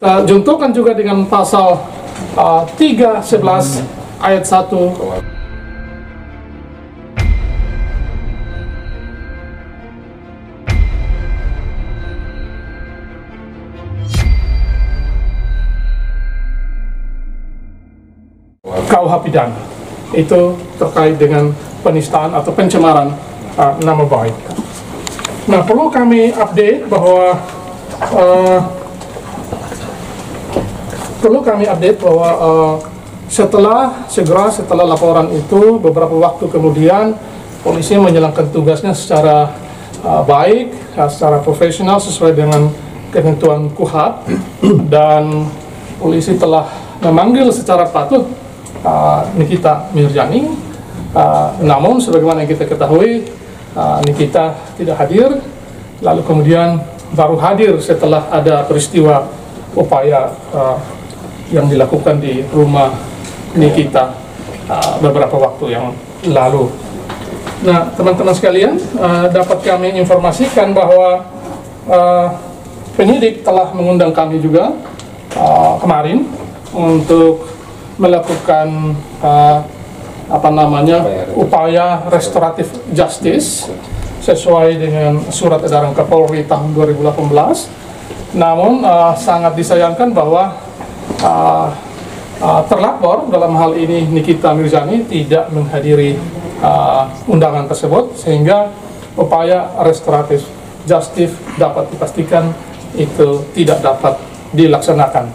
Juntukan juga dengan pasal 311 ayat 1 KUH pidana. Itu terkait dengan penistaan atau pencemaran nama baik. Nah, perlu kami update bahwa setelah laporan itu, beberapa waktu kemudian polisi menjalankan tugasnya secara baik, secara profesional sesuai dengan ketentuan KUHP, dan polisi telah memanggil secara patut Nikita Mirzani. Namun sebagaimana yang kita ketahui, Nikita tidak hadir, lalu kemudian baru hadir setelah ada peristiwa upaya yang dilakukan di rumah Nikita beberapa waktu yang lalu. Nah, teman-teman sekalian, dapat kami informasikan bahwa penyidik telah mengundang kami juga kemarin untuk melakukan upaya restoratif justice sesuai dengan surat edaran Kapolri tahun 2018. Namun sangat disayangkan bahwa terlapor dalam hal ini Nikita Mirzani tidak menghadiri undangan tersebut, sehingga upaya restoratif justice dapat dipastikan itu tidak dapat dilaksanakan.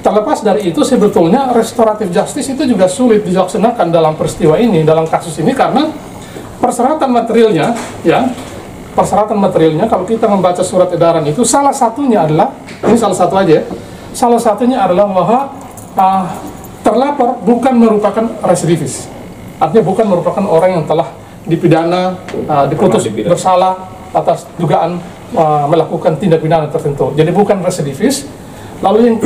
Terlepas dari itu, sebetulnya restoratif justice itu juga sulit dilaksanakan dalam peristiwa ini, dalam kasus ini, karena persyaratan materialnya, persyaratan materialnya kalau kita membaca surat edaran itu, salah satunya adalah, ini salah satu aja, salah satunya adalah bahwa terlapor bukan merupakan residivis, artinya bukan merupakan orang yang telah dipidana, diputus bersalah atas dugaan melakukan tindak pidana tertentu, jadi bukan residivis. Lalu yang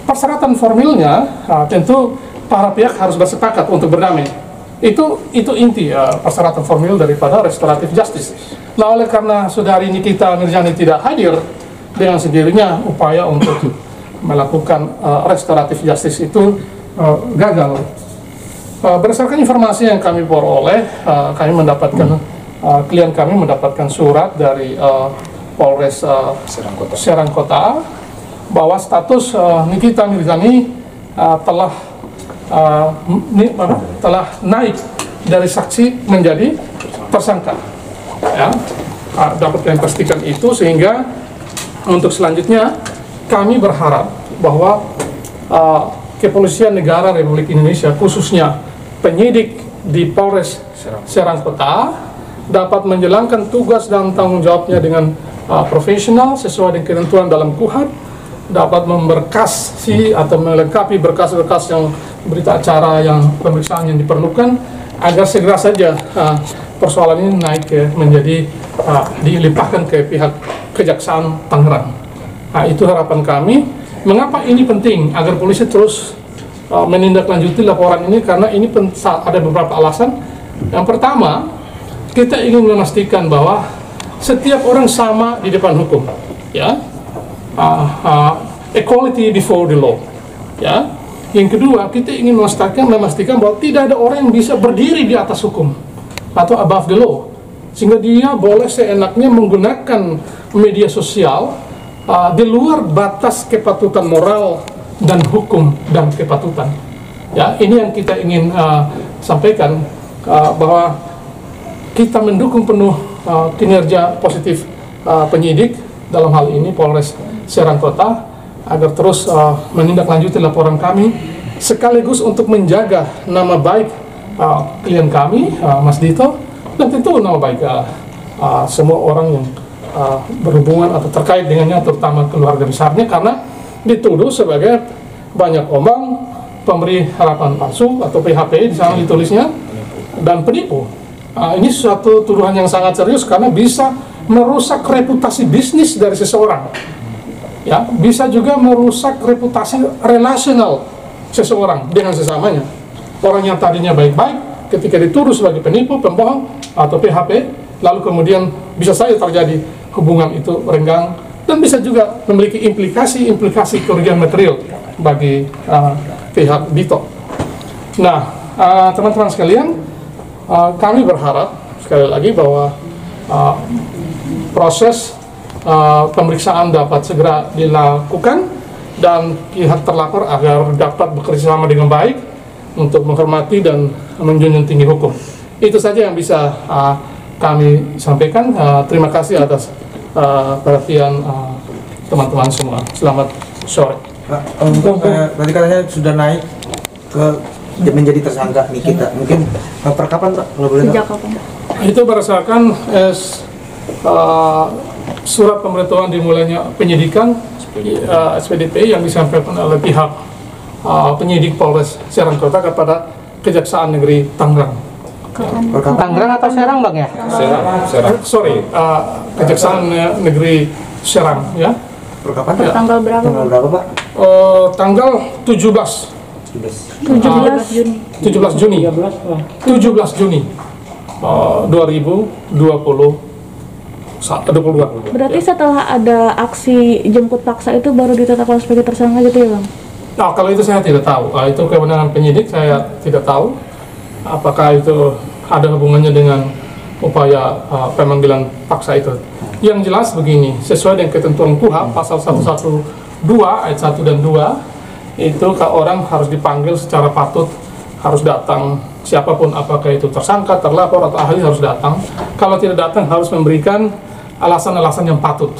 persyaratan formilnya, tentu para pihak harus bersepakat untuk berdamai. Itu inti persyaratan formil daripada restoratif justice. Nah, oleh karena saudari Nikita Mirzani tidak hadir, dengan sendirinya upaya untuk melakukan restoratif justice itu gagal. Berdasarkan informasi yang kami peroleh, kami mendapatkan klien kami mendapatkan surat dari Polres Serang Kota bahwa status Nikita Mirzani telah naik dari saksi menjadi tersangka. Ya, dapat kami pastikan itu, sehingga untuk selanjutnya kami berharap bahwa Kepolisian Negara Republik Indonesia, khususnya penyidik di Polres Serang Kota, dapat menjalankan tugas dan tanggung jawabnya dengan profesional sesuai dengan ketentuan dalam KUHP, dapat memberkasi atau melengkapi berkas-berkas yang berita acara yang pemeriksaan yang diperlukan, agar segera saja persoalan ini naik menjadi dilimpahkan ke pihak Kejaksaan Tangerang. Nah, itu harapan kami. Mengapa ini penting agar polisi terus menindaklanjuti laporan ini? Karena ini ada beberapa alasan. Yang pertama, kita ingin memastikan bahwa setiap orang sama di depan hukum, ya, equality before the law, ya. Yang kedua, kita ingin memastikan bahwa tidak ada orang yang bisa berdiri di atas hukum atau above the law, sehingga dia boleh seenaknya menggunakan media sosial di luar batas kepatutan moral dan hukum dan kepatutan. Ya, ini yang kita ingin sampaikan, bahwa kita mendukung penuh kinerja positif penyidik dalam hal ini Polres Serang Kota, agar terus menindaklanjuti laporan kami, sekaligus untuk menjaga nama baik klien kami, Mas Dito, dan tentu nama baik semua orang yang berhubungan atau terkait dengannya, terutama keluarga besarnya, karena dituduh sebagai banyak omong, pemberi harapan palsu atau PHP di sana ditulisnya, dan penipu. Ini suatu tuduhan yang sangat serius karena bisa merusak reputasi bisnis dari seseorang, ya, bisa juga merusak reputasi relasional seseorang dengan sesamanya. Orang yang tadinya baik-baik, ketika dituduh sebagai penipu, pembohong atau PHP, lalu kemudian bisa saja terjadi hubungan itu renggang dan bisa juga memiliki implikasi kerugian material bagi pihak Dito. Nah, teman-teman sekalian, kami berharap sekali lagi bahwa proses pemeriksaan dapat segera dilakukan dan pihak terlapor agar dapat bekerja sama dengan baik untuk menghormati dan menjunjung tinggi hukum. Itu saja yang bisa kami sampaikan. Terima kasih atas perhatian teman-teman semua. Selamat sore. Untuk tadi katanya sudah naik ke menjadi tersangka Nikita. Mungkin per kapan Pak? Kalau boleh tahu? Itu berdasarkan surat pemberitahuan dimulainya penyidikan SPDP yang disampaikan oleh pihak penyidik Polres Serang Kota kepada Kejaksaan Negeri Tangerang. Tangerang atau Serang Bang ya? Serang. Sorry, Kejaksaan Negeri Serang ya. Per kapan? Ya. Tanggal berapa? Tanggal berapa Pak? Tanggal 17 Juni 2020 22. Berarti setelah ada aksi jemput paksa itu baru ditetapkan sebagai tersangka gitu ya Bang? Nah, kalau itu saya tidak tahu. Itu kewenangan penyidik, saya tidak tahu apakah itu ada hubungannya dengan upaya pemanggilan paksa itu. Yang jelas begini, sesuai dengan ketentuan KUHP pasal 112 ayat 1 dan 2, itu orang harus dipanggil secara patut, harus datang, siapapun, apakah itu tersangka, terlapor, atau ahli harus datang. Kalau tidak datang harus memberikan alasan-alasan yang patut.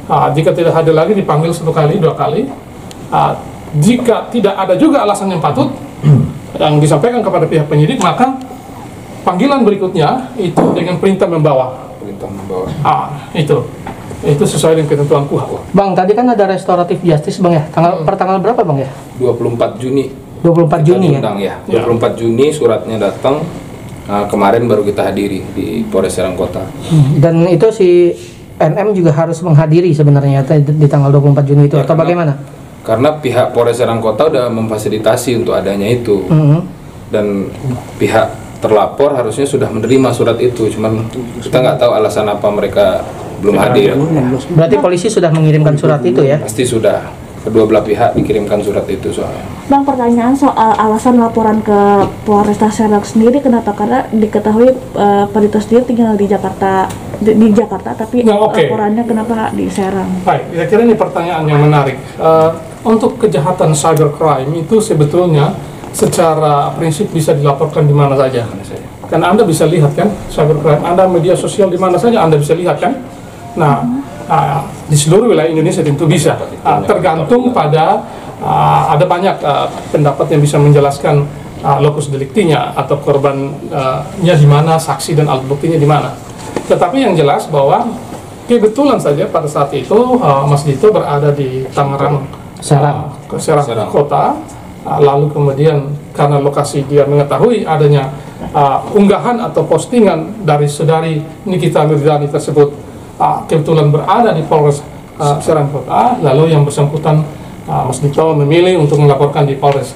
Jika tidak hadir lagi dipanggil 1 kali, 2 kali. Jika tidak ada juga alasan yang patut yang disampaikan kepada pihak penyidik, maka panggilan berikutnya itu dengan perintah membawa. Itu sesuai dengan ketentuan KUHP. Bang, tadi kan ada restoratif justice Bang ya? Per tanggal berapa Bang ya? 24 Juni. 24 Juni ya? Ya? 24 Juni suratnya datang. Kemarin baru kita hadiri di Polres Serang Kota. Dan itu si NM juga harus menghadiri sebenarnya di tanggal 24 Juni itu, Ya, atau bagaimana? Karena pihak Polres Serang Kota udah memfasilitasi untuk adanya itu. Dan pihak terlapor harusnya sudah menerima surat itu, cuman kita nggak tahu alasan apa mereka belum hadir. Berarti polisi sudah mengirimkan surat itu ya? Pasti sudah, kedua belah pihak dikirimkan surat itu soalnya. Bang, pertanyaan soal alasan laporan ke Polresta Serang sendiri kenapa? Karena diketahui Pak Dito sendiri tinggal di Jakarta, tapi laporannya kenapa nggak di Serang? Baik, saya kira ini pertanyaan yang menarik. Untuk kejahatan cybercrime itu sebetulnya secara prinsip bisa dilaporkan di mana saja. Kan Anda bisa lihat kan cybercrime, Anda media sosial di mana saja Anda bisa lihat kan. Nah, di seluruh wilayah Indonesia tentu bisa. Tergantung pada ada banyak pendapat yang bisa menjelaskan lokus deliktinya atau korbannya di mana, saksi dan alat buktinya di mana. Tetapi yang jelas bahwa kebetulan saja pada saat itu Mas Dito berada di Tangerang, Serang Kota. Lalu kemudian karena lokasi dia mengetahui adanya unggahan atau postingan dari saudari Nikita Mirzani tersebut kebetulan berada di Polres Serang Kota, lalu yang bersangkutan Mas Dito memilih untuk melaporkan di Polres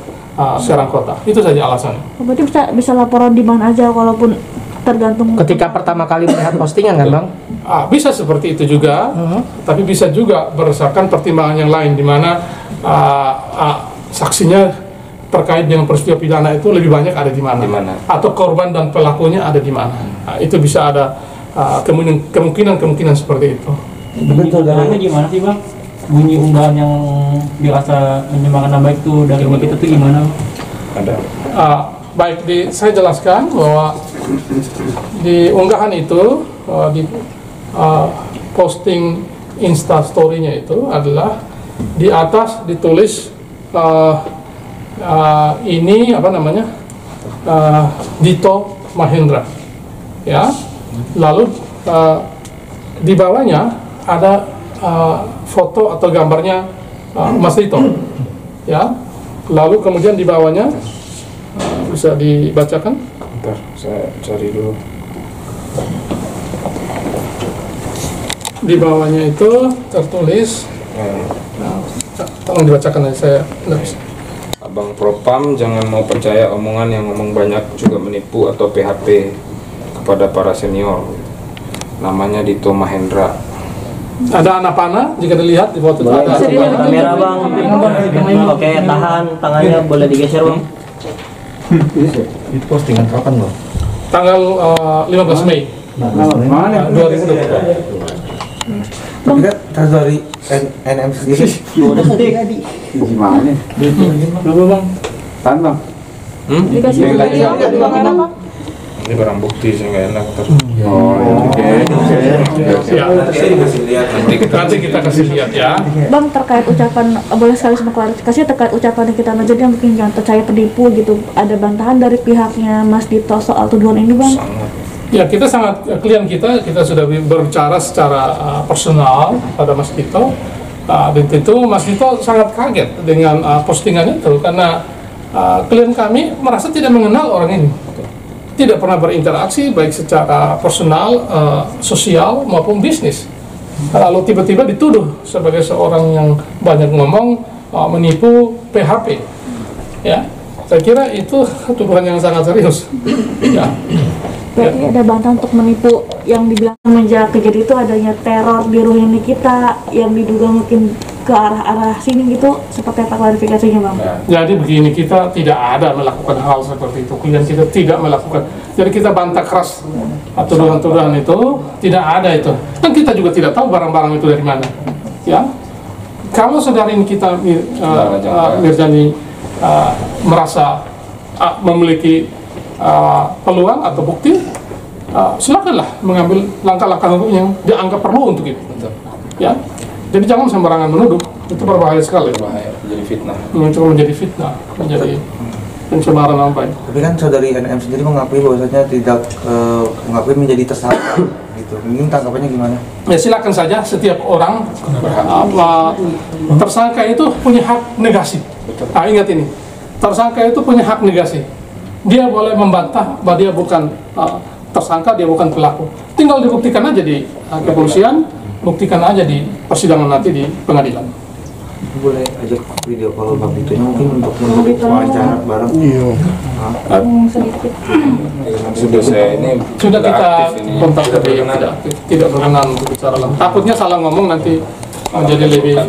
Serang Kota. Itu saja alasannya. Berarti bisa laporan di mana aja walaupun tergantung Ketika pertama kali melihat postingan kan Bang? Bisa seperti itu juga, tapi bisa juga berdasarkan pertimbangan yang lain di mana saksinya terkait dengan peristiwa pidana itu lebih banyak ada di mana, atau korban dan pelakunya ada di mana. Itu bisa ada kemungkinan seperti itu. Betul, caranya gimana sih Bang? Bunyi unggahan yang dirasa menyemakan nama itu dari kita itu gimana? Ada. Baik, saya jelaskan bahwa di unggahan itu di posting Instastory-nya itu adalah di atas ditulis ini apa namanya Dito Mahendra, ya. Lalu di bawahnya ada foto atau gambarnya Mas Dito, ya. Lalu kemudian di bawahnya bisa dibacakan. Bentar, saya cari dulu. Di bawahnya itu tertulis, tolong dibacakan aja, saya nggak bisa. Abang Propam jangan mau percaya omongan yang ngomong banyak juga menipu atau PHP kepada para senior. Namanya Dito Mahendra. Ada anak panah, jika dilihat di foto itu ada. Kamera bang, oke tahan tangannya boleh digeser bang. Itu postingan kapan bang? Tanggal 15 Mei 2020. Tapi kan dari NM sendiri Gimana? Belum bang. Tahan bang. Dikasih bukti apa? Ini barang bukti sih nggak enak. Oh, oke. Ya, nanti kita kasih lihat ya. Bang, terkait ucapan, boleh sekali sama klarifikasi terkait ucapan yang kita jadi yang mungkin jangan percaya penipu gitu. Ada bantahan dari pihaknya Mas Dito soal tuduhan ini bang? Ya, kita sangat, klien kita sudah berbicara secara personal pada Mas Dito. Dan tentu Mas Dito sangat kaget dengan postingan itu karena klien kami merasa tidak mengenal orang ini. Tidak pernah berinteraksi baik secara personal, sosial maupun bisnis. Lalu tiba-tiba dituduh sebagai seorang yang banyak ngomong, menipu, PHP. Ya, saya kira itu tuduhan yang sangat serius. Ya. Berarti ada bantahan untuk menipu yang dibilang menjadi kejadian itu adanya teror di Ruhini kita yang diduga mungkin ke arah sini gitu, seperti apa klarifikasinya bang? Jadi begini, kita tidak ada melakukan hal seperti itu, klien kita tidak melakukan. Jadi kita bantah keras tuduhan-tuduhan itu, tidak ada itu. Dan kita juga tidak tahu barang-barang itu dari mana. Ya, kalau saudari kita Mirjani merasa memiliki peluang atau bukti, silakanlah mengambil langkah-langkah hukum yang dianggap perlu untuk itu. Ya. Jadi jangan sembarangan menuduh, itu berbahaya sekali. Berbahaya, menjadi fitnah. Menjadi fitnah, menjadi pencemaran nama baik. Tapi kan saudari NM sendiri mengakui bahwasanya tidak mengakui menjadi tersangka gitu. Ini tanggapannya gimana? Ya silakan saja, setiap orang tersangka itu punya hak negasi. Ingat ini, tersangka itu punya hak negasi. Dia boleh membantah bahwa dia bukan tersangka, dia bukan pelaku. Tinggal dibuktikan aja di kepolisian, buktikan aja di persidangan nanti di pengadilan. Boleh ajak video call Bang Dito mungkin untuk wawancara bareng. Sudah saya ini Sudah kita aktif ini. kontak, tapi tidak berkenan untuk bicara. Takutnya salah ngomong nanti menjadi lebih